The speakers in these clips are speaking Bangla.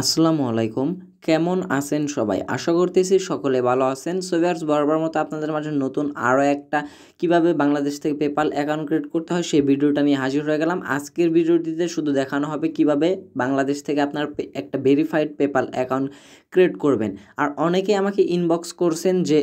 আসসালামু আলাইকুম। কেমন আছেন সবাই? আশা করতেছি সকলে ভালো আছেন। সো ভিউয়ার্স, বরাবর মতো আপনাদের মাঝে নতুন আরও একটা কিভাবে বাংলাদেশ থেকে পেপাল অ্যাকাউন্ট ক্রিয়েট করতে হয় সেই ভিডিওটা নিয়ে হাজির হয়ে গেলাম। আজকের ভিডিওটিতে শুধু দেখানো হবে কিভাবে বাংলাদেশ থেকে আপনার একটা ভেরিফাইড পেপাল অ্যাকাউন্ট ক্রিয়েট করবেন। আর অনেকেই আমাকে ইনবক্স করছেন যে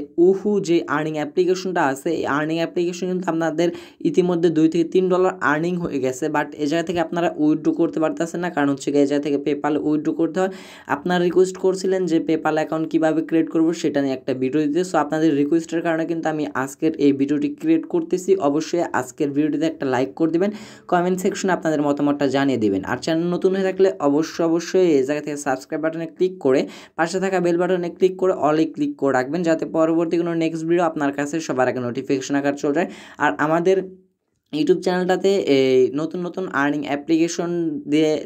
যে আর্নিং অ্যাপ্লিকেশনটা আছে, এই আর্নিং অ্যাপ্লিকেশন কিন্তু আপনাদের ইতিমধ্যে $2 থেকে $3 আর্নিং হয়ে গেছে, বাট এ জায়গা থেকে আপনারা উইথড্র করতে পারতেছেন না। কারণ হচ্ছে এই জায়গা থেকে পেপাল উইথড্র করতে হয়। আপনারা রিকোয়েস্ট করছিলেন যে পেপাল অ্যাকাউন্ট কীভাবে ক্রিয়েট করব সেটা নিয়ে একটা ভিডিও দিতে। সো আপনাদের রিকোয়েস্টের কারণে কিন্তু আমি আজকের এই ভিডিওটি ক্রিয়েট করতেছি। অবশ্যই আজকের ভিডিওটিতে একটা লাইক করে দেবেন, কমেন্ট সেকশনে আপনাদের মতামতটা জানিয়ে দেবেন। আর চ্যানেল নতুন হয়ে থাকলে অবশ্যই এই জায়গা থেকে সাবস্ক্রাইব বাটনে ক্লিক করে পাশে থাকা বেল বাটনে ক্লিক করে অলে ক্লিক করে রাখবেন, যাতে পরবর্তী কোনো নেক্সট ভিডিও আপনার কাছে সবার আগে নোটিফিকেশন আকার চলে যায়। আর আমাদের ইউটিউব চ্যানেলটাতে এই নতুন আর্নিং অ্যাপ্লিকেশন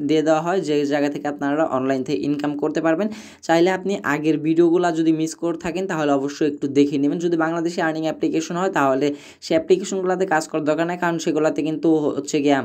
দিয়ে দেওয়া হয়, যে জায়গা থেকে আপনারা অনলাইন থেকে ইনকাম করতে পারবেন। চাইলে আপনি আগের ভিডিওগুলো যদি মিস করে থাকেন তাহলে অবশ্যই একটু দেখে নেবেন। যদি বাংলাদেশি আর্নিং অ্যাপ্লিকেশন হয় তাহলে সেই অ্যাপ্লিকেশনগুলোতে কাজ করার দরকার নেই, কারণ সেগুলোতে কিন্তু হচ্ছে গিয়া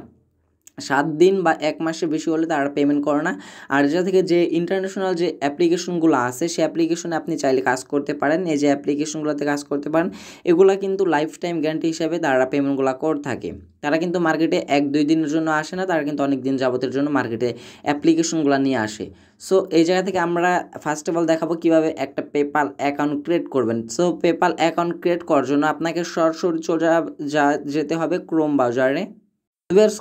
7 দিন বা 1 মাসের বেশি হলে তারা পেমেন্ট করে না। আর যা থেকে যে ইন্টারন্যাশনাল যে অ্যাপ্লিকেশনগুলো আছে সেই অ্যাপ্লিকেশনে আপনি চাইলে কাজ করতে পারেন। এই যে অ্যাপ্লিকেশনগুলোতে কাজ করতে পারেন, এগুলা কিন্তু লাইফ টাইম গ্যারান্টি হিসাবে তারা পেমেন্টগুলো করে থাকে। তারা কিন্তু মার্কেটে 1-2 দিনের জন্য আসে না, তারা কিন্তু অনেক দিন যাবতের জন্য মার্কেটে অ্যাপ্লিকেশনগুলো নিয়ে আসে। সো এই জায়গা থেকে আমরা ফার্স্ট অফ অল দেখাবো কীভাবে একটা পেপাল অ্যাকাউন্ট ক্রিয়েট করবেন। সো পেপাল অ্যাকাউন্ট ক্রিয়েট করার জন্য আপনাকে সরাসরি যেতে হবে ক্রোম ব্রাউজারে।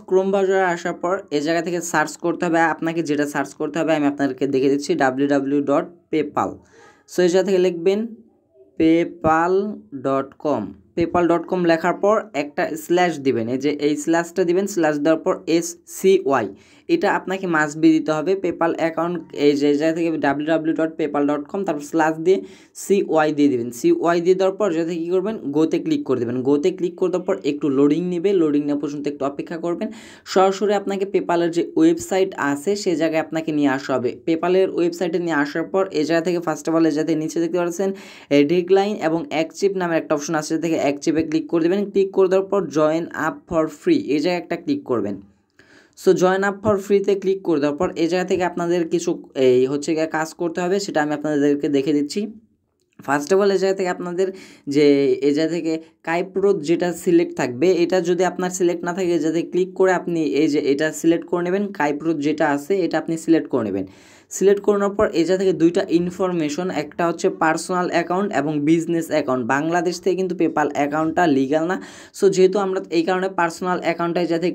ক্রোম ব্রাউজারে আসার পর এই জায়গা থেকে সার্চ করতে হবে, আপনাকে যেটা সার্চ করতে হবে আমি আপনাদেরকে দেখে দিচ্ছি, www.paypal। সো এই জায়গা থেকে লিখবেন paypal.com। paypal.com লেখার পর একটা স্ল্যাশ দিবেন, এই যে এই স্ল্যাশটা দিবেন, স্ল্যাশ দেওয়ার পর SCY, এটা আপনাকে মাস্ট বি দিতে হবে। পেপাল অ্যাকাউন্ট এই যে জায়গা থেকে www.paypal.com, তারপর স্ল্যাশ দিয়ে CY দিয়ে দেবেন। CY দিয়ে দেওয়ার পর যাতে কী করবেন, গোতে ক্লিক করে দেবেন। গোতে ক্লিক করে দেওয়ার পর একটু লোডিং নেবে, লোডিং নেওয়া পর্যন্ত একটু অপেক্ষা করবেন। সরাসরি আপনাকে পেপালের যে ওয়েবসাইট আছে সে জায়গায় আপনাকে নিয়ে আসা হবে। পেপালের ওয়েবসাইটে নিয়ে আসার পর এই জায়গা থেকে ফার্স্ট অফ অল এই জায়গায় নিচে দেখতে পাচ্ছেন ডেডলাইন এবং অ্যাকচিভ নামের একটা অপশন আছে, থেকে অ্যাকচিভে ক্লিক করে দেবেন। ক্লিক করে দেওয়ার পর জয়েন আপ ফর ফ্রি এই জায়গায় একটা ক্লিক করবেন। সো জয়েন আপ ফর ফ্রিতে ক্লিক করে দেওয়ার পর এই জায়গা থেকে আপনাদের কিছু এই হচ্ছে গিয়ে কাজ করতে হবে, সেটা আমি আপনাদেরকে দেখে দিচ্ছি। ফার্স্ট অফ অল এই জায়গা থেকে আপনাদের যে এই জায়গা থেকে কাইপ্রো যেটা সিলেক্ট থাকবে, এটা যদি আপনার সিলেক্ট না থাকে যাতে ক্লিক করে আপনি এই যে এটা সিলেক্ট করে নেবেন। কাইপ্রো যেটা আছে এটা আপনি সিলেক্ট করে নেবেন। সিলেক্ট করানোর পর এই জায়গা থেকে দুইটা ইনফরমেশন, একটা হচ্ছে পার্সোনাল অ্যাকাউন্ট এবং বিজনেস অ্যাকাউন্ট। বাংলাদেশ থেকে কিন্তু পেপাল অ্যাকাউন্টটা লিগাল না। সো যেহেতু আমরা এই কারণে পার্সোনাল অ্যাকাউন্টটাই যাতে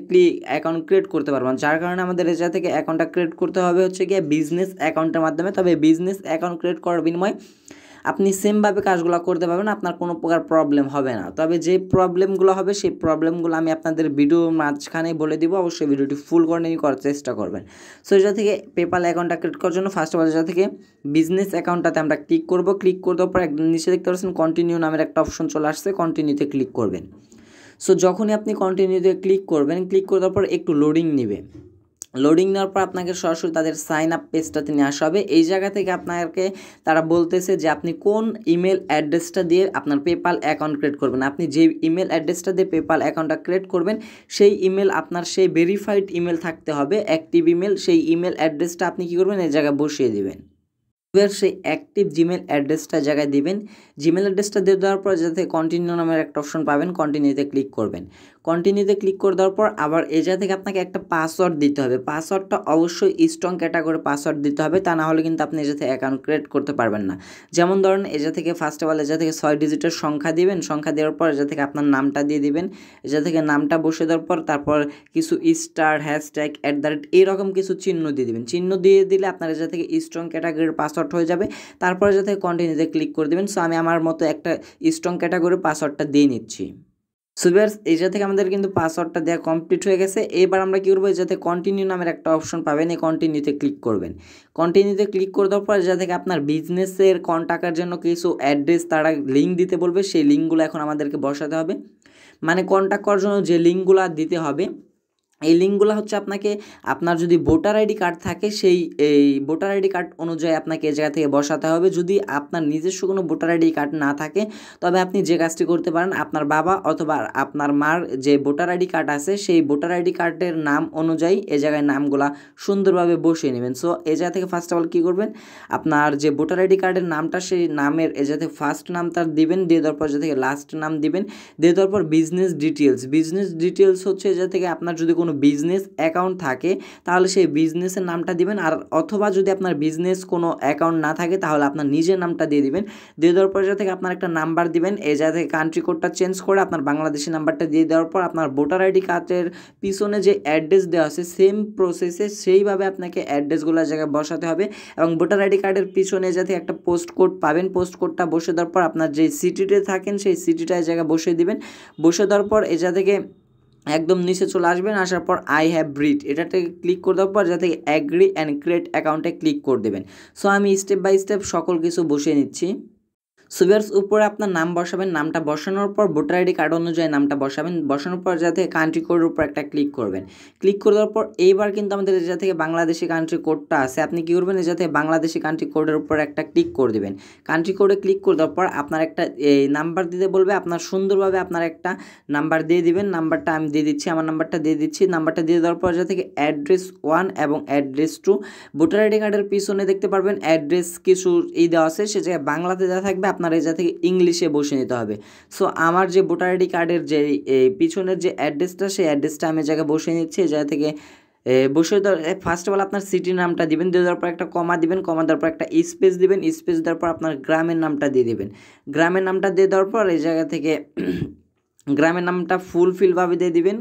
অ্যাকাউন্ট ক্রিয়েট করতে পারবো, যার কারণে আমাদের এই জায়গা থেকে অ্যাকাউন্টটা ক্রিয়েট করতে হবে হচ্ছে গিয়ে বিজনেস অ্যাকাউন্টের মাধ্যমে। তবে বিজনেস অ্যাকাউন্ট ক্রিয়েট করার বিনিময়ে আপনি সেমভাবে কাজগুলো করতে পারবেন, আপনার কোনো প্রকার প্রবলেম হবে না। তবে যে প্রবলেমগুলো হবে সেই প্রবলেমগুলো আমি আপনাদের ভিডিওর মাঝখানেই বলে দিব, অবশ্যই ভিডিওটি ফুল কন্টিনিউ করার চেষ্টা করবেন। সো এটা থেকে পেপাল অ্যাকাউন্টটা ক্রিয়েট করার জন্য ফার্স্ট অফ অল এটা থেকে বিজনেস অ্যাকাউন্টটাতে আমরা ক্লিক করব। ক্লিক করে দেওয়ার পর একদম নিচে দেখতে পাচ্ছেন কন্টিনিউ নামের একটা অপশন চলে আসছে, কন্টিনিউতে ক্লিক করবেন। সো যখনই আপনি কন্টিনিউতে ক্লিক করবেন, ক্লিক করে দেওয়ার পর একটু লোডিং নেবে। লোডিং নেওয়ার পর আপনাকে সরাসরি তাদের সাইন আপ পেজটাতে নিয়ে আসা হবে। এই জায়গা থেকে আপনাকে তারা বলতেছে যে আপনি কোন ইমেল অ্যাড্রেসটা দিয়ে আপনার পেপাল অ্যাকাউন্ট ক্রিয়েট করবেন। আপনি যে ইমেল অ্যাড্রেসটা দিয়ে পেপাল অ্যাকাউন্টটা ক্রিয়েট করবেন সেই ইমেল আপনার সেই ভেরিফাইড ইমেল থাকতে হবে, অ্যাক্টিভ ইমেল। সেই ইমেল অ্যাড্রেসটা আপনি কী করবেন, এই জায়গায় বসিয়ে দেবেন। এবার সেই অ্যাক্টিভ জিমেল অ্যাড্রেসটা জায়গায় দিবেন। জিমেল অ্যাড্রেসটা দিয়ে দেওয়ার পর যাতে কন্টিনিউ নামের একটা অপশন পাবেন, কন্টিনিউতে ক্লিক করবেন। কন্টিনিউতে ক্লিক করে দেওয়ার পর আবার এই জায়গা থেকে আপনাকে একটা পাসওয়ার্ড দিতে হবে। পাসওয়ার্ডটা অবশ্যই স্ট্রং ক্যাটাগরি পাসওয়ার্ড দিতে হবে, তা না হলে কিন্তু আপনি এই জায়গা থেকে অ্যাকাউন্ট ক্রিয়েট করতে পারবেন না। যেমন ধরেন এই জায়গা থেকে ফার্স্ট অফ অল এই জায়গা থেকে 6 ডিজিটের সংখ্যা দিবেন। সংখ্যা দেওয়ার পর এই জায়গা থেকে আপনার নামটা দিয়ে দিবেন। এই জায়গা থেকে নামটা বসে দেওয়ার পর তারপর কিছু স্টার, হ্যাশট্যাগ, @ এরকম কিছু চিহ্ন দিয়ে দিবেন। চিহ্ন দিয়ে দিলে আপনার এই জায়গা থেকে স্ট্রং ক্যাটাগরির পাসওয়ার্ড হয়ে যাবে। তারপরে যাতে কন্টিনিউতে ক্লিক করে দেবেন। সো আমি আমার মতো একটা স্ট্রং ক্যাটাগরি পাসওয়ার্ডটা দিয়ে নিচ্ছি। সো ভিউয়ার্স, এই জায়গা থেকে আমাদের কিন্তু পাসওয়ার্ডটা দেওয়া কমপ্লিট হয়ে গেছে। এবার আমরা কী করবো, যাতে কন্টিনিউ নামের একটা অপশন পাবেন, এই কন্টিনিউতে ক্লিক করবেন। কন্টিনিউতে ক্লিক করে দেওয়ার পর যা থেকে আপনার বিজনেসের কন্ট্যাক্টের জন্য কিছু অ্যাড্রেস তারা লিঙ্ক দিতে বলবে, সেই লিঙ্কগুলো এখন আমাদেরকে বসাতে হবে। মানে কন্ট্যাক্ট করার জন্য যে লিঙ্কগুলো দিতে হবে এই লিঙ্কগুলো হচ্ছে আপনাকে আপনার যদি ভোটার আইডি কার্ড থাকে সেই এই ভোটার আইডি কার্ড অনুযায়ী আপনাকে এই জায়গা থেকে বসাতে হবে। যদি আপনার নিজস্ব কোনো ভোটার আইডি কার্ড না থাকে তবে আপনি যে কাজটি করতে পারেন, আপনার বাবা অথবা আপনার মার যে ভোটার আইডি কার্ড আছে সেই ভোটার আইডি কার্ডের নাম অনুযায়ী এই জায়গায় নামগুলা সুন্দরভাবে বসিয়ে নেবেন। সো এই জায়গা থেকে ফার্স্ট অফ অল কী করবেন, আপনার যে ভোটার আইডি কার্ডের নামটা সেই নামের এই জায়গা থেকে ফার্স্ট নামটা দিবেন, দিয়ে দেওয়ার পর যে থেকে লাস্ট নাম দিবেন, দিয়ে দেওয়ার পর বিজনেস ডিটেলস হচ্ছে এই জায়গা থেকে আপনার যদি কোনো বিজনেস অ্যাকাউন্ট থাকে তাহলে সেই বিজনেসের নামটা দিবেন, আর অথবা যদি আপনার বিজনেস কোনো অ্যাকাউন্ট না থাকে তাহলে আপনার নিজের নামটা দিয়ে দিবেন। দিয়ে দেওয়ার পর থেকে আপনার একটা নাম্বার দিবেন, এই জায়গা থেকে কান্ট্রি কোডটা চেঞ্জ করে আপনার বাংলাদেশি নাম্বারটা দিয়ে দেওয়ার পর আপনার ভোটার আইডি কার্ডের পিছনে যে অ্যাড্রেস দেওয়া আছে সেম প্রসেসে সেইভাবে আপনাকে অ্যাড্রেসগুলো জায়গায় বসাতে হবে। এবং ভোটার আইডি কার্ডের পিছনে যাতে একটা পোস্ট কোড পাবেন, পোস্ট কোডটা বসে দেওয়ার পর আপনার যে সিটিতে থাকেন সেই সিটিটা এই জায়গায় বসিয়ে দিবেন। বসে দেওয়ার পর এই জায়গা থেকে একদম নিচে চলে আসবেন, আসার পর আই হ্যাভ রিড এটাতে ক্লিক করে দেওয়ার পর যাতে অ্যাগ্রি অ্যান্ড ক্রিয়েট অ্যাকাউন্টে ক্লিক করে দেবেন। সো আমি স্টেপ বাই স্টেপ সকল কিছু বসিয়ে নিচ্ছি। সো ভিউয়ার্স, উপরে আপনার নাম বসাবেন, নামটা বসানোর পর ভোটার আইডি কার্ড অনুযায়ী নামটা বসাবেন, বসানোর পর যাতে কান্ট্রি কোডের উপর একটা ক্লিক করবেন। ক্লিক করে দেওয়ার পর এইবার কিন্তু আমাদের যা থেকে বাংলাদেশি কান্ট্রি কোডটা আছে আপনি কী করবেন, যাতে বাংলাদেশি কান্ট্রি কোডের উপর একটা ক্লিক করে দেবেন। কান্ট্রি কোডে ক্লিক করে দেওয়ার পর আপনার একটা এই নাম্বার দিতে বলবে, আপনার সুন্দরভাবে আপনার একটা নাম্বার দিয়ে দিবেন। নাম্বারটা আমি দিয়ে দিচ্ছি, আমার নাম্বারটা দিয়ে দিচ্ছি। নাম্বারটা দিয়ে দেওয়ার পর যা থেকে অ্যাড্রেস 1 এবং অ্যাড্রেস 2 ভোটার আইডি কার্ডের পিছনে দেখতে পারবেন অ্যাড্রেস কিছু দেওয়া আছে, সে জায়গায় বাংলাতে দেওয়া থাকবে, আপনার এই জায়গা থেকে ইংলিশে বসে নিতে হবে। সো আমার যে ভোটার আইডি কার্ডের যে পিছনের যে অ্যাড্রেসটা সেই অ্যাড্রেসটা আমি জায়গায় বসে নিচ্ছি। এই জায়গা থেকে বসে দেওয়ার ফার্স্ট অফ অল আপনার সিটির নামটা দিবেন, দিয়ে দেওয়ার পর একটা কমা দিবেন, কমা দেওয়ার পর একটা স্পেস দিবেন, স্পেস দেওয়ার পর আপনার গ্রামের নামটা দিয়ে দিবেন। গ্রামের নামটা দিয়ে দেওয়ার পর এই জায়গা থেকে গ্রামের নামটা ফুলফিলভাবে দিয়ে দিবেন।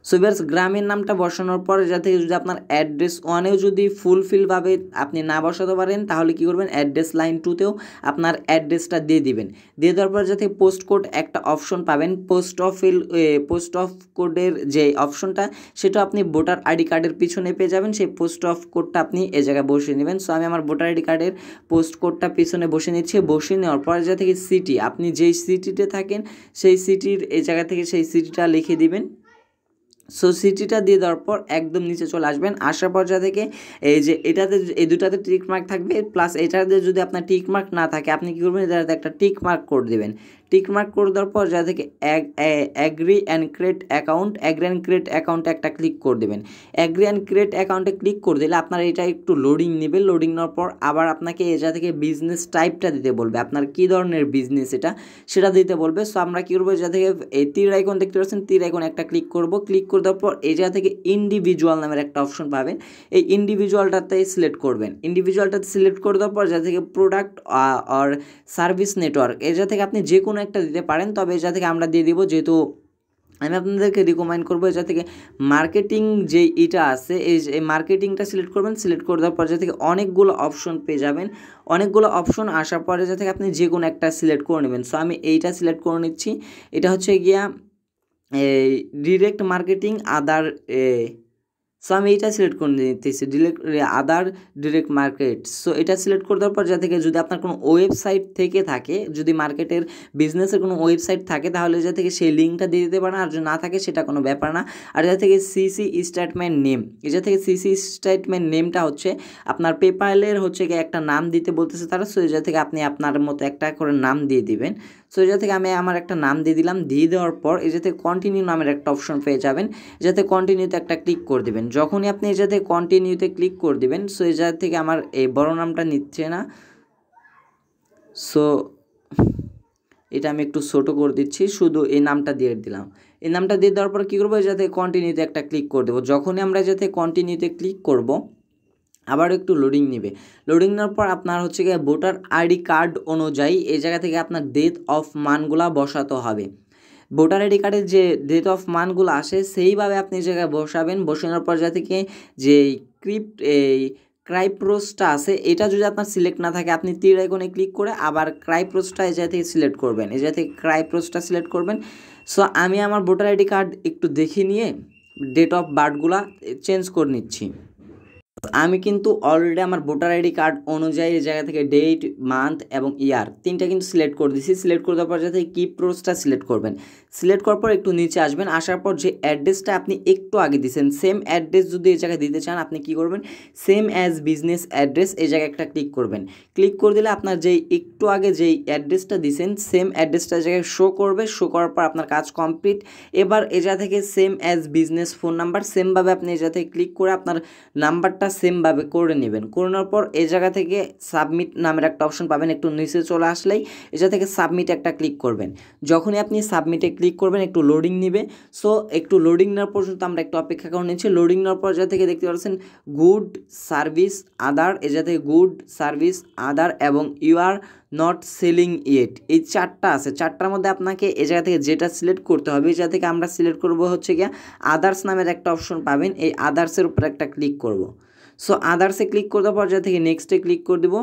সো ভিউয়ার্স, গ্রামের নামটা বসানোর পর যাতে যদি আপনার অ্যাড্রেস 1এও যদি ফুলফিলভাবে আপনি না বসাতে পারেন তাহলে কী করবেন, অ্যাড্রেস লাইন 2তেও আপনার অ্যাড্রেসটা দিয়ে দিবেন। দিয়ে দেওয়ার পর যাতে পোস্ট কোড একটা অপশন পাবেন, পোস্ট অফ কোডের যে অপশনটা সেটা আপনি ভোটার আইডি কার্ডের পিছনে পেয়ে যাবেন, সেই পোস্ট অফ কোডটা আপনি এই জায়গায় বসিয়ে নেবেন। সো আমি আমার ভোটার আইডি কার্ডের পোস্ট কোডটা পিছনে বসে নিচ্ছি। বসিয়ে নেওয়ার পর যা থেকে সিটি, আপনি যেই সিটিতে থাকেন সেই সিটির এই জায়গা থেকে সেই সিটিটা লিখে দিবেন। সো সিটিটা দিয়ে দেওয়ার পর একদম নিচে চলে আসবেন, আসার পর যা থেকে এই যে এটাতে এই দুটাতে টিক মার্ক থাকবে, প্লাস এটাতে যদি আপনার টিক মার্ক না থাকে আপনি কী করবেন, এটাতে একটা টিক মার্ক করে দেবেন। টিক মার্ক করে দেওয়ার পর যা থেকে অ্যাগ্রি অ্যান্ড ক্রিয়েট অ্যাকাউন্টে একটা ক্লিক করে দেবেন। অ্যাগ্রি অ্যান্ড ক্রিয়েট অ্যাকাউন্টে ক্লিক করে দিলে আপনার এটা একটু লোডিং নেবে। লোডিং নেওয়ার পর আবার আপনাকে এটা থেকে বিজনেস টাইপটা দিতে বলবে, আপনার কী ধরনের বিজনেস সেটা দিতে বলবে। সো আমরা কী করবো, যা থেকে এই তীর আইকন দেখতে পাচ্ছেন, তীর আইকন একটা ক্লিক করব। ক্লিক করে দেওয়ার পর এই জায়গা থেকে ইন্ডিভিজুয়াল নামের একটা অপশন পাবেন, এই ইন্ডিভিজুয়ালটাতে সিলেক্ট করবেন। ইন্ডিভিজুয়ালটাতে সিলেক্ট করে দেওয়ার পর যা থেকে প্রোডাক্ট আর সার্ভিস নেটওয়ার্ক এই জায়গা থেকে আপনি যে কোনো একটা দিতে পারেন, তবে এই জায়গা থেকে আমরা দিয়ে দিব, যেহেতু আমি আপনাদেরকে রিকমেন্ড করবো যা থেকে মার্কেটিং যে এটা আছে এই মার্কেটিংটা সিলেক্ট করবেন। সিলেক্ট করে দেওয়ার পর যা থেকে অনেকগুলো অপশন পেয়ে যাবেন, অনেকগুলো অপশন আসার পরে যা থেকে আপনি যে কোনো একটা সিলেক্ট করে নেবেন। সো আমি এইটা সিলেক্ট করে নিচ্ছি, এটা হচ্ছে গিয়া এই ডিরেক্ট মার্কেটিং আদার সো আমি এইটা সিলেক্ট করে নিতেছি, আদার ডিরেক্ট মার্কেট। সো এটা সিলেক্ট করে দেওয়ার পর যা থেকে যদি আপনার কোনো ওয়েবসাইট থেকে থাকে, যদি মার্কেটের বিজনেসের কোনো ওয়েবসাইট থাকে তাহলে যা থেকে সেই লিঙ্কটা দিয়ে দিতে পারেন, আর যদি না থাকে সেটা কোনো ব্যাপার না। আর যা থেকে সিসি স্টেটমেন্ট নেম, এটা থেকে সিসি স্টেটমেন্ট নেমটা হচ্ছে আপনার পেপ্যালের হচ্ছে গিয়ে একটা নাম দিতে বলতেছে তারা। সো এটা থেকে আপনি আপনার মতো একটা করে নাম দিয়ে দিবেন। সো এটা থেকে আমি আমার একটা নাম দিয়ে দিলাম। দিয়ে দেওয়ার পর এই যাতে কন্টিনিউ নামের একটা অপশন পেয়ে যাবেন, যাতে কন্টিনিউতে একটা ক্লিক করে দেবেন। যখনই আপনি এই যাতে কন্টিনিউতে ক্লিক করে দেবেন, সো এই জায়গা থেকে আমার এই বড় নামটা নিচ্ছে না, সো এটা আমি একটু ছোটো করে দিচ্ছি, শুধু এই নামটা দিয়ে দিলাম। এই নামটা দিয়ে দেওয়ার পর কী করবো, যাতে কন্টিনিউতে একটা ক্লিক করে দেবো। যখনই আমরা যাতে কন্টিনিউতে ক্লিক করব আবার একটু লোডিং নেবে। লোডিং নেওয়ার পর আপনার হচ্ছে গিয়ে ভোটার আইডি কার্ড অনুযায়ী এই জায়গা থেকে আপনার ডেট অফ মানগুলা বসাতে হবে। ভোটার আইডি কার্ডের যে ডেট অফ মানগুলো আসে সেইভাবে আপনি জায়গায় বসাবেন। বসানোর পর যা থেকে যে ক্রাইপ্রোসটা আছে এটা যদি আপনার সিলেক্ট না থাকে আপনি তীর আইকনে ক্লিক করে আবার ক্রাইপ্রোসটা এই জায়গা থেকে সিলেক্ট করবেন, এই জায়গা থেকে ক্রাইপ্রোসটা সিলেক্ট করবেন। সো আমি আমার ভোটার আইডি কার্ড একটু দেখে নিয়ে ডেট অফ বার্থগুলা চেঞ্জ করে নিচ্ছি। আমি কিন্তু অলরেডি আমার ভোটার আইডি কার্ড অনুযায়ী এই জায়গা থেকে ডেট, মান্থ এবং ইয়ার তিনটা কিন্তু সিলেক্ট করে দিয়েছি। সিলেক্ট করে দেওয়ার পর যাতে কি প্রোসটা সিলেক্ট করবেন। সিলেক্ট করার পর একটু নিচে আসবেন, আসার পর যে অ্যাড্রেসটা আপনি একটু আগে দিয়েছেন সেম অ্যাড্রেস যদি এই জায়গায় দিতে চান আপনি কি করবেন, সেম অ্যাজ বিজনেস অ্যাড্রেস এই জায়গায় একটা ক্লিক করবেন। ক্লিক করে দিলে আপনার যেই একটু আগে যেই অ্যাড্রেসটা দিয়েছেন সেম অ্যাড্রেসটা জায়গায় শো করবে। শো করার পর আপনার কাজ কমপ্লিট। এবার এই জায়গা থেকে same as business phone number সেমভাবে আপনি এই জায়গা থেকে ক্লিক করে আপনার নাম্বারটা সেমভাবে করে নেবেন। করে নেওয়ার পর এই জায়গা থেকে সাবমিট নামের একটা অপশন পাবেন, একটু নিচে চলে আসলেই এই জায়গা থেকে সাবমিট একটা ক্লিক করবেন। যখনই আপনি সাবমিটে ক্লিক করবেন একটু লোডিং নেবে। সো একটু লোডিং নেওয়ার পর্যন্ত আমরা একটু অপেক্ষা করে নিচ্ছি। লোডিং নেওয়ার পর জায়গা থেকে দেখতে পাচ্ছেন গুড সার্ভিস আদার, এই জায়গা থেকে গুড সার্ভিস আদার এবং you are not selling it, এই চারটা আছে। চারটার মধ্যে আপনাকে এই জায়গা থেকে যেটা সিলেক্ট করতে হবে, এই জায়গা থেকে আমরা সিলেক্ট করব হচ্ছে গিয়া আদার্স নামের একটা অপশন পাবেন, এই আদার্সের উপর একটা ক্লিক করব। সো আদার্সে ক্লিক করার পর জায়গা থেকে নেক্সটে ক্লিক করে দেবো।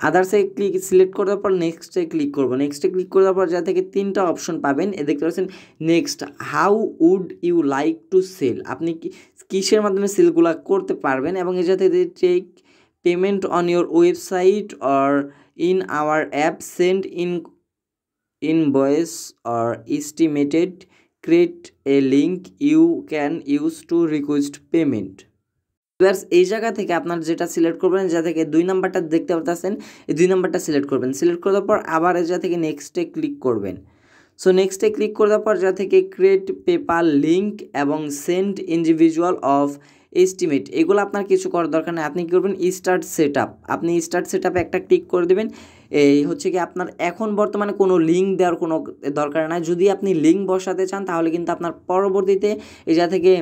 আদার্সে ক্লিক সিলেক্ট করার পর নেক্সটে ক্লিক করব। নেক্সটে ক্লিক করার পর যা থেকে তিনটা অপশন পাবেন, এ দেখতে পাচ্ছেন next how would you like to sell, আপনি কিসের মাধ্যমে সেলগুলো করতে পারবেন এবং এর সাথে take payment on your website or in our app, send invoice or estimated, create a link you can use to request payment. এই জায়গা থেকে আপনার যেটা সিলেক্ট করবেন, যা থেকে 2 নাম্বারটা দেখতে পাচ্ছেন এই 2 নাম্বারটা সিলেক্ট করবেন। সিলেক্ট করার পর আবার এই জায়গা থেকে নেক্সটে ক্লিক করবেন। সো নেক্সটে ক্লিক করার পর যা থেকে ক্রিয়েট পেপাল লিঙ্ক এবং সেন্ড ইন্ডিভিজুয়াল অফ এস্টিমেট, এগুলো আপনার কিছু করার দরকার নেই। আপনি কী করবেন, স্টার্ট সেট আপ, আপনি স্টার্ট সেট আপে একটা ক্লিক করে দেবেন। এই হচ্ছে কি আপনার এখন বর্তমানে কোনো লিঙ্ক দেওয়ার কোনো দরকার নাই। যদি আপনি লিঙ্ক বসাতে চান তাহলে কিন্তু আপনার পরবর্তীতে এই জায়গা থেকে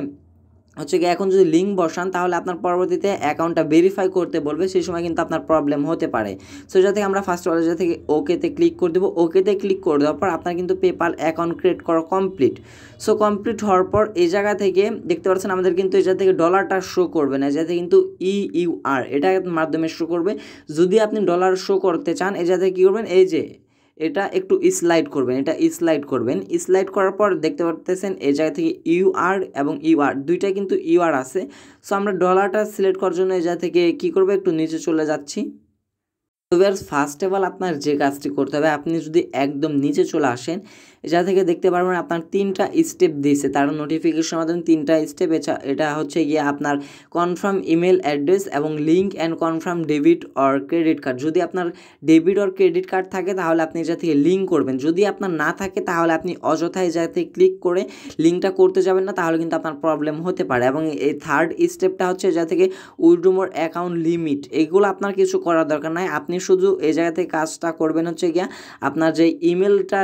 হচ্ছে কি এখন যদি লিঙ্ক বসান তাহলে আপনার পরবর্তীতে অ্যাকাউন্টটা ভেরিফাই করতে বলবে, সেই সময় কিন্তু আপনার প্রবলেম হতে পারে। সো যাতে আমরা ফার্স্ট অল যা থেকে ওকেতে ক্লিক করে দেবো। ওকেতে ক্লিক করে দেওয়ার পর আপনার কিন্তু পেপাল অ্যাকাউন্ট ক্রিয়েট করা কমপ্লিট। সো কমপ্লিট হওয়ার পর এই জায়গা থেকে দেখতে পাচ্ছেন আমাদের কিন্তু এই জায়গা থেকে ডলারটা শো করবে না, যাতে কিন্তু EUR এটার মাধ্যমে শো করবে। যদি আপনি ডলার শো করতে চান এই জায়গা থেকে কী করবেন, এই যে এটা একটু স্লাইড করবেন, এটা স্লাইড করবেন। স্লাইড করার পর দেখতে পাচ্ছেন এই জায়গা থেকে UR এবং UR দুইটাই কিন্তু UR আছে। সো আমরা ডলারটা সিলেক্ট করার জন্য এই জায়গা থেকে কী করবো, একটু নিচে চলে যাচ্ছি। তো ভিউয়ার্স ফার্স্ট অফ অল আপনার যে কাজটি করতে হবে, আপনি যদি একদম নিচে চলে আসেন যা থেকে দেখতে পারবেন আপনার 3টা স্টেপ দিয়েছে, তার নোটিফিকেশন মাধ্যমে 3টা স্টেপ। এটা হচ্ছে গিয়ে আপনার কনফার্ম ইমেল অ্যাড্রেস এবং link and confirm debit or credit card. যদি আপনার ডেবিট অর ক্রেডিট কার্ড থাকে তাহলে আপনি যা থেকে লিঙ্ক করবেন, যদি আপনার না থাকে তাহলে আপনি অযথায় যা থেকে ক্লিক করে লিঙ্কটা করতে যাবেন না, তাহলে কিন্তু আপনার প্রবলেম হতে পারে। এবং এই থার্ড স্টেপটা হচ্ছে যা থেকে উইথড্র মোর অ্যাকাউন্ট লিমিট, এগুলো আপনার কিছু করার দরকার নাই। আপনি শুধু এই জায়গা থেকে কাজটা করবেন হচ্ছে গিয়া আপনার যে ইমেলটা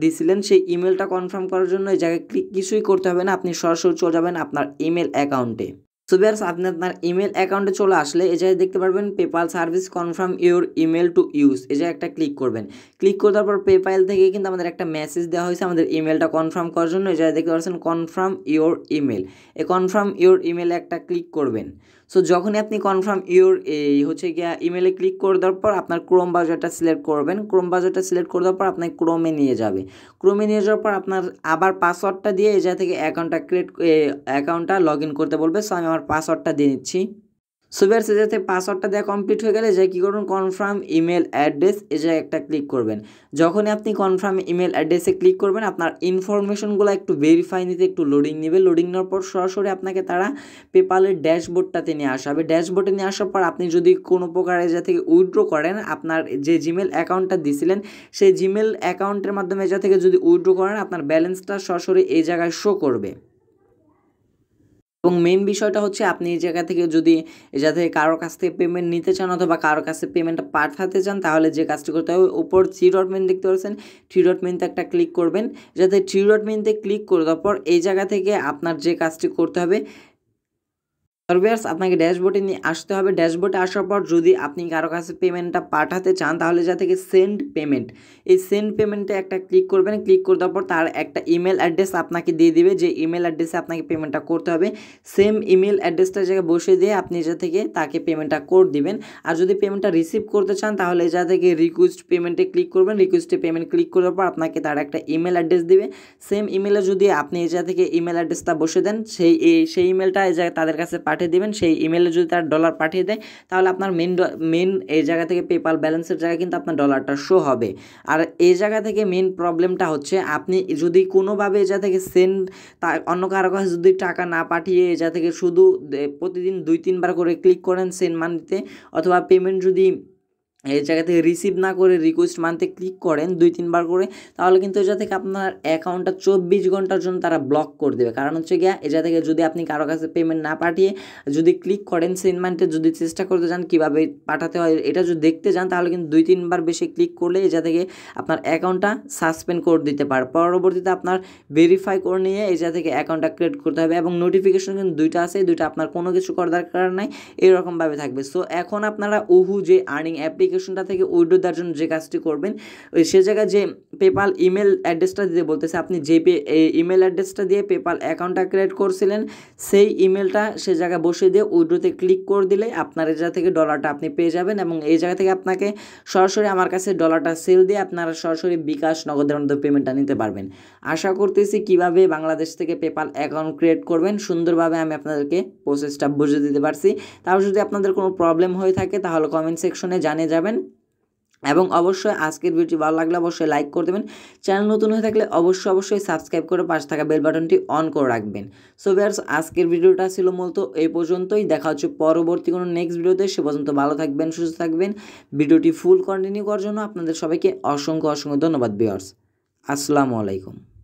দিছিলেন সেই ইমেলটা কনফার্ম করার জন্য এই জায়গায় কিছুই করতে হবে না, আপনি সরাসরি চলে যাবেন আপনার ইমেল অ্যাকাউন্টে। সো ভিউয়ার্স আপনি আপনার ইমেল অ্যাকাউন্টে চলে আসলে এই জায়গায় দেখতে পারবেন PayPal service confirm your email to use, এই জায়গায় একটা ক্লিক করবেন। ক্লিক করে দেওয়ার পর পেপাল থেকে কিন্তু আমাদের একটা মেসেজ দেওয়া হয়েছে আমাদের ইমেলটা কনফার্ম করার জন্য। এই জায়গায় দেখতে পাচ্ছেন কনফার্ম ইউর ইমেল, এই কনফার্ম ইউর ইমেলে একটা ক্লিক করবেন। সো যখনই আপনি কনফার্ম ইউর এই হচ্ছে গিয়া ইমেলে ক্লিক করে দেওয়ার পর আপনার ক্রোম ব্রাউজারটা সিলেক্ট করবেন। ক্রোম ব্রাউজারটা সিলেক্ট করে দেওয়ার পর আপনার ক্রোমে নিয়ে যাবে। ক্রোমে নিয়ে যাওয়ার পর আপনার আবার পাসওয়ার্ডটা দিয়ে এই জায়গা থেকে অ্যাকাউন্টটা লগ ইন করতে বলবে। সো আমি আমার পাসওয়ার্ডটা দিয়ে নিচ্ছি। সো ভিউয়ার্স এই যাতে পাসওয়ার্ডটা দেওয়া কমপ্লিট হয়ে গেলে যে কী করুন, কনফার্ম ইমেল অ্যাড্রেস এই জায়গায় একটা ক্লিক করবেন। যখনই আপনি কনফার্ম ইমেল অ্যাড্রেসে ক্লিক করবেন আপনার ইনফরমেশনগুলো একটু ভেরিফাই নিতে একটু লোডিং নেবে। লোডিং নেওয়ার পর সরাসরি আপনাকে তারা পেপালের ড্যাশবোর্ডটাতে নিয়ে আসা হবে। ড্যাশবোর্ডে নিয়ে আসার পর আপনি যদি কোনো প্রকার যা থেকে উইথড্র করেন, আপনার যে জিমেল অ্যাকাউন্টটা দিছিলেন সেই জিমেল অ্যাকাউন্টের মাধ্যমে যা থেকে যদি উইথড্র করেন আপনার ব্যালেন্সটা সরাসরি এই জায়গায় শো করবে। এবং মেইন বিষয়টা হচ্ছে আপনি এই জায়গা থেকে যদি যাতে কারোর কাছ থেকে পেমেন্ট নিতে চান অথবা কারোর কাছে পেমেন্টটা পাঠাতে চান তাহলে যে কাজটি করতে হবে, উপর 3 ডট মেনু দেখতে পাচ্ছেন, 3 ডট মেনুতে একটা ক্লিক করবেন। যাতে 3 ডট মেনুতে ক্লিক করে দেওয়ার পর এই জায়গা থেকে আপনার যে কাজটি করতে হবে ভিউয়ার্স আপনাকে ড্যাশবোর্ডে নিয়ে আসতে হবে। ড্যাশবোর্ডে আসার পর যদি আপনি কারো কাছে পেমেন্টটা পাঠাতে চান তাহলে যা থেকে সেন্ড পেমেন্ট, এই সেন্ড পেমেন্টে একটা ক্লিক করবেন। ক্লিক করে দেওয়ার পর তার একটা ইমেল অ্যাড্রেস আপনাকে দিয়ে দিবে, যে ইমেল অ্যাড্রেসে আপনাকে পেমেন্টটা করতে হবে। সেম ইমেল অ্যাড্রেসটা জায়গায় বসে দিয়ে আপনি যা থেকে তাকে পেমেন্টটা করে দিবেন। আর যদি পেমেন্টটা রিসিভ করতে চান তাহলে যা থেকে রিকোয়েস্ট পেমেন্টে ক্লিক করবেন। রিকোয়েস্টে পেমেন্ট ক্লিক করার পর আপনাকে তার একটা ইমেল অ্যাড্রেস দিবে। সেম ইমেলে যদি আপনি এই জায়গা থেকে ইমেল অ্যাড্রেসটা বসে দেন সেই ইমেলটা এই জায়গায় তাদের কাছে পাঠিয়ে দিবেন, সেই ইমেলে যদি তার ডলার পাঠিয়ে দেয় তাহলে আপনার মেন এই জায়গা থেকে পেপাল ব্যালেন্সের জায়গায় কিন্তু আপনার ডলারটা শো হবে। আর এই জায়গা থেকে মেন প্রবলেমটা হচ্ছে আপনি যদি কোনোভাবে এই জায়গা থেকে সেন্ড অন্য কারো কাছে যদি টাকা না পাঠিয়ে এই জায়গা থেকে শুধু প্রতিদিন 2-3 বার করে ক্লিক করেন সেন্ড মানিতে, অথবা পেমেন্ট যদি এই জায়গা থেকে রিসিভ না করে রিকোয়েস্ট মানতে ক্লিক করেন 2-3 বার করে, তাহলে কিন্তু এই জায়গা থেকে আপনার অ্যাকাউন্টটা 24 ঘন্টার জন্য তারা ব্লক করে দেবে। কারণ হচ্ছে গিয়া এই জায়গা থেকে যদি আপনি কারো কাছে পেমেন্ট না পাঠিয়ে যদি ক্লিক করেন সেন্ড মানিতে, যদি চেষ্টা করতে যান কীভাবে পাঠাতে হয় এটা যদি দেখতে যান, তাহলে কিন্তু 2-3 বার বেশি ক্লিক করলে এই জায়গা থেকে আপনার অ্যাকাউন্টটা সাসপেন্ড করে দিতে পারে। পরবর্তীতে আপনার ভেরিফাই করে নিয়ে এই জায়গা থেকে অ্যাকাউন্টটা ক্রিয়েট করতে হবে, এবং নোটিফিকেশন কিন্তু দুইটা আছে, দুইটা আপনার কোনো কিছু করার দরকার নাই, এরকমভাবে থাকবে। সো এখন আপনারা ওহু যে আর্নিং অ্যাপ্লিকেশনটা থেকে উইথড্র দেওয়ার জন্য যে কাজটি করবেন, সে জায়গায় যে পেপাল ইমেল অ্যাড্রেসটা দিতে বলতেছে, আপনি যে ইমেল অ্যাড্রেসটা দিয়ে পেপাল অ্যাকাউন্টটা ক্রিয়েট করছিলেন সেই ইমেলটা সে জায়গায় বসিয়ে দিয়ে উইথড্রতে ক্লিক করে দিলে আপনার এই জায়গা থেকে ডলারটা আপনি পেয়ে যাবেন, এবং এই জায়গা থেকে আপনাকে সরাসরি আমার কাছে ডলারটা সেল দিয়ে আপনারা সরাসরি বিকাশ নগদের মধ্যে পেমেন্টটা নিতে পারবেন। আশা করতেছি কিভাবে বাংলাদেশ থেকে পেপাল অ্যাকাউন্ট ক্রিয়েট করবেন সুন্দরভাবে আমি আপনাদেরকে প্রসেসটা বুঝিয়ে দিতে পারছি। তাও যদি আপনাদের কোনো প্রবলেম হয়ে থাকে তাহলে কমেন্ট সেকশনে জানিয়ে যাবেন, এবং অবশ্যই আজকের ভিডিওটি ভালো লাগলে অবশ্যই লাইক করে দেবেন। চ্যানেল নতুন হয়ে থাকলে অবশ্যই সাবস্ক্রাইব করে পাশে থাকা বেল বাটনটি অন করে রাখবেন। সো ভিউয়ার্স, আজকের ভিডিওটা ছিল মূলত এই পর্যন্তই। দেখা হচ্ছে পরবর্তী কোনো নেক্সট ভিডিওতে। সে পর্যন্ত ভালো থাকবেন, সুস্থ থাকবেন। ভিডিওটি ফুল কন্টিনিউ করার জন্য আপনাদের সবাইকে অসংখ্য ধন্যবাদ ভিউয়ার্স। আসসালামু আলাইকুম।